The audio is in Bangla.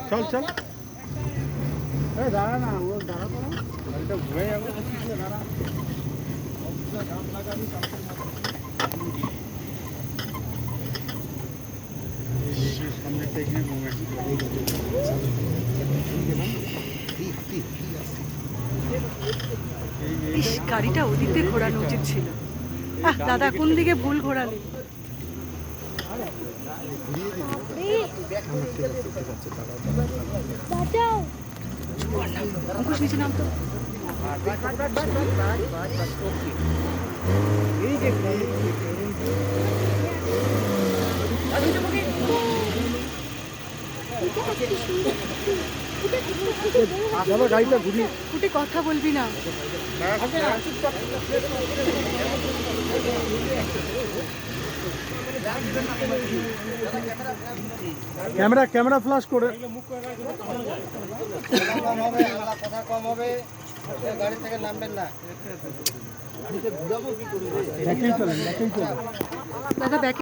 চল চল দাঁড়া না ও দাঁড়াবো না গাড়িটা ঘুরে যাবো দাঁড়া সামনে টেকনিক মুভমেন্ট ইস, গাড়িটা ওদিক দিয়ে ঘোরানো উচিত ছিল। দাদা কোন দিকে ভুল ঘোরালে? অঙ্কুশ নিচে নাম তো। গাড়িটা ঘুরিয়ে ফুটে কথা বলবি না। ক্যামেরা ক্যামেরা ফ্ল্যাশ করে কথা কম হবে, গাড়ি থেকে নামবেন না। দাদা ব্যাকে